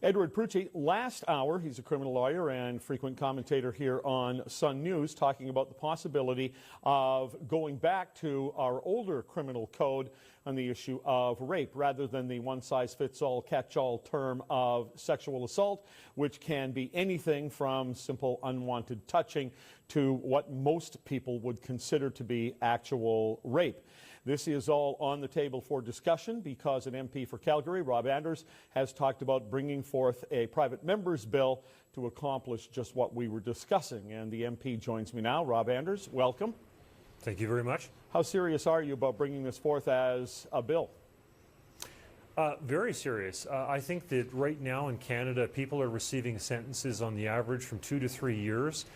Edward Prucci, last hour, he's a criminal lawyer and frequent commentator here on Sun News, talking about the possibility of going back to our older criminal code on the issue of rape, rather than the one-size-fits-all, catch-all term of sexual assault, which can be anything from simple unwanted touching to what most people would consider to be actual rape. This is all on the table for discussion because an MP for Calgary, Rob Anders, has talked about bringing forth a private member's bill to accomplish just what we were discussing. And the MP joins me now. Rob Anders, welcome. Thank you very much. How serious are you about bringing this forth as a bill? Very serious. I think that right now in Canada, people are receiving sentences on the average from 2 to 3 years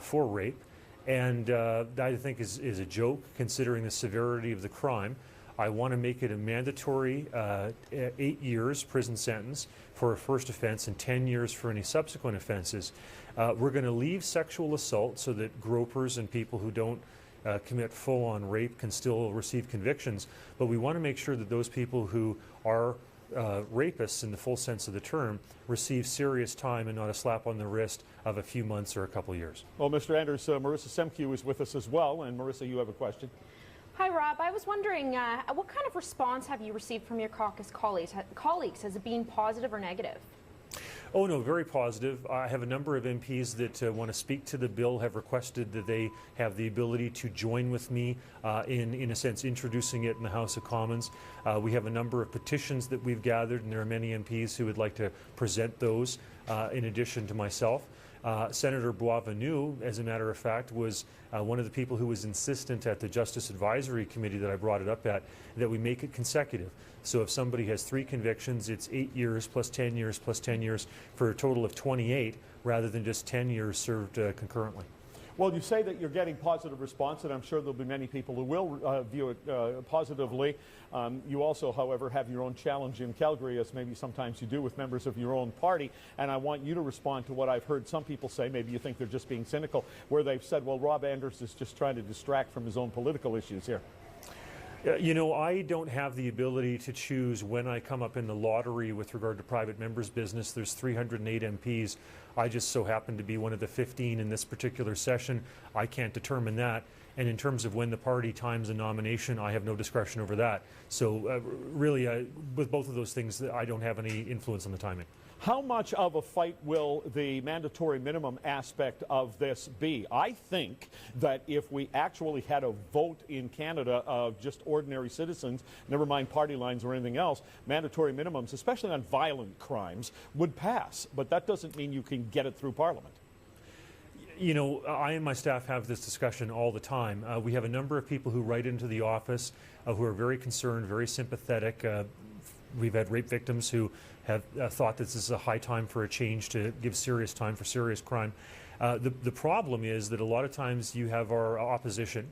for rape. And that I think is a joke, considering the severity of the crime. I want to make it a mandatory 8 years prison sentence for a first offense and 10 years for any subsequent offenses. We're going to leave sexual assault so that gropers and people who don't commit full-on rape can still receive convictions. But we want to make sure that those people who are rapists in the full sense of the term receive serious time and not a slap on the wrist of a few months or a couple of years. Well, Mr. Anders, Marissa Semkiw is with us as well. And Marissa, you have a question. Hi, Rob. I was wondering, what kind of response have you received from your caucus colleagues? Has it been positive or negative? Oh, no, very positive. I have a number of MPs that want to speak to the bill, have requested that they have the ability to join with me in a sense, introducing it in the House of Commons. We have a number of petitions that we've gathered, and there are many MPs who would like to present those in addition to myself. Senator Boisvenu, as a matter of fact, was one of the people who was insistent at the Justice Advisory Committee that I brought it up at, that we make it consecutive. So if somebody has 3 convictions, it's 8 years plus 10 years plus 10 years for a total of 28, rather than just 10 years served concurrently. Well, you say that you're getting positive response, and I'm sure there'll be many people who will view it positively. You also, however, have your own challenge in Calgary, as maybe sometimes you do with members of your own party, and I want you to respond to what I've heard some people say. Maybe you think they're just being cynical, where they've said, well, Rob Anders is just trying to distract from his own political issues here. You know, I don't have the ability to choose when I come up in the lottery with regard to private members' business. There's 308 MPs. I just so happen to be one of the 15 in this particular session. I can't determine that. And in terms of when the party times a nomination, I have no discretion over that. So really, with both of those things, I don't have any influence on the timing. How much of a fight will the mandatory minimum aspect of this be? I think that if we actually had a vote in Canada of just ordinary citizens, never mind party lines or anything else, mandatory minimums, especially on violent crimes, would pass. But that doesn't mean you can get it through Parliament. You know, I and my staff have this discussion all the time. We have a number of people who write into the office who are very concerned, very sympathetic. We've had rape victims who have thought this is a high time for a change to give serious time for serious crime. The problem is that a lot of times you have our opposition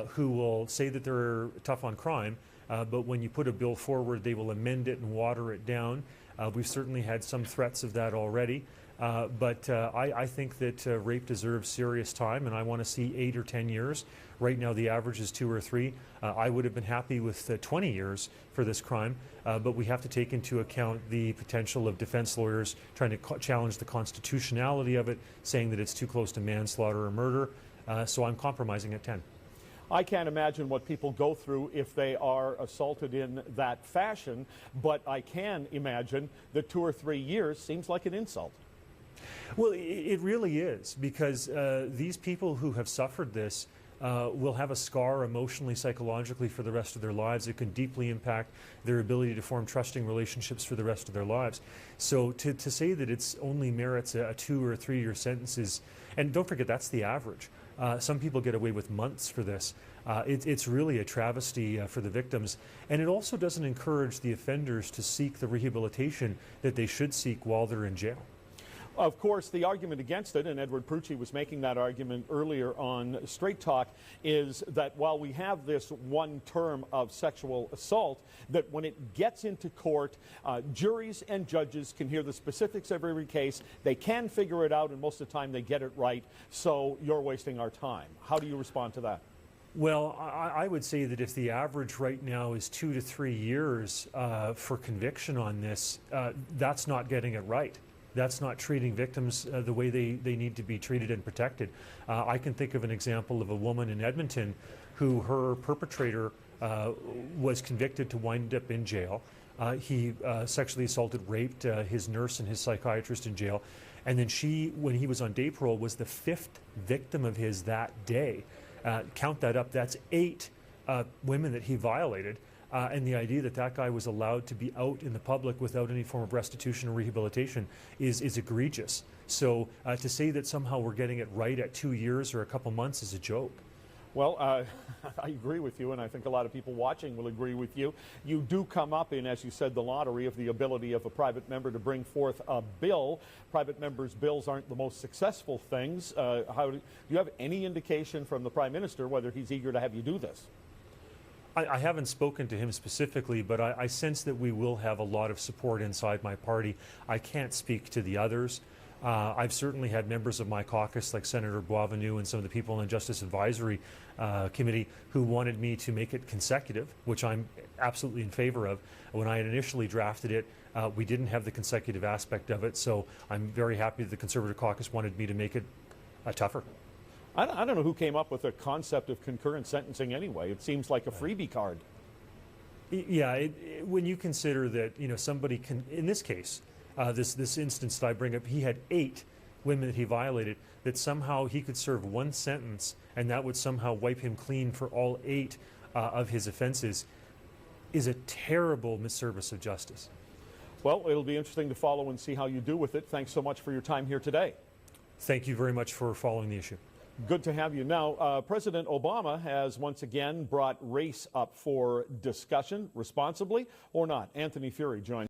who will say that they're tough on crime, but when you put a bill forward, they will amend it and water it down. We've certainly had some threats of that already. But I think that rape deserves serious time, and I want to see 8 or 10 years. Right now, the average is 2 or 3. I would have been happy with 20 years for this crime, but we have to take into account the potential of defense lawyers trying to challenge the constitutionality of it, saying that it's too close to manslaughter or murder. So I'm compromising at 10. I can't imagine what people go through if they are assaulted in that fashion, but I can imagine that 2 or 3 years seems like an insult. Well, it really is, because these people who have suffered this will have a scar emotionally, psychologically for the rest of their lives. It can deeply impact their ability to form trusting relationships for the rest of their lives. So to say that it's only merits a 2 or 3 year sentence is, and don't forget, that's the average. Some people get away with months for this. It's really a travesty for the victims. And it also doesn't encourage the offenders to seek the rehabilitation that they should seek while they're in jail. Of course, the argument against it, and Edward Prucci was making that argument earlier on Straight Talk, is that while we have this one term of sexual assault, that when it gets into court, juries and judges can hear the specifics of every case. They can figure it out, and most of the time they get it right. So you're wasting our time. How do you respond to that? Well, I would say that if the average right now is 2 to 3 years for conviction on this, that's not getting it right. That's not treating victims the way they need to be treated and protected. I can think of an example of a woman in Edmonton who her perpetrator was convicted to wind up in jail. He sexually assaulted, raped his nurse and his psychiatrist in jail. And then she, when he was on day parole, was the 5th victim of his that day. Count that up, that's 8 women that he violated. And the idea that that guy was allowed to be out in the public without any form of restitution or rehabilitation is egregious. So to say that somehow we're getting it right at 2 years or a couple months is a joke. Well, I agree with you, and I think a lot of people watching will agree with you. You do come up in, as you said, the lottery of the ability of a private member to bring forth a bill. Private members' bills aren't the most successful things. Do you have any indication from the Prime Minister whether he's eager to have you do this? I haven't spoken to him specifically, but I sense that we will have a lot of support inside my party. I can't speak to the others. I've certainly had members of my caucus, like Senator Boisvenu and some of the people in the Justice Advisory Committee, who wanted me to make it consecutive, which I'm absolutely in favor of. When I had initially drafted it, we didn't have the consecutive aspect of it, so I'm very happy that the Conservative caucus wanted me to make it tougher. I don't know who came up with the concept of concurrent sentencing anyway. It seems like a freebie card. Yeah, when you consider that, somebody can, in this case, this instance that I bring up, he had 8 women that he violated, that somehow he could serve 1 sentence and that would somehow wipe him clean for all 8 of his offenses, is a terrible misservice of justice. Well, it'll be interesting to follow and see how you do with it. Thanks so much for your time here today. Thank you very much for following the issue. Good to have you. Now, President Obama has once again brought race up for discussion, responsibly or not. Anthony Fury joins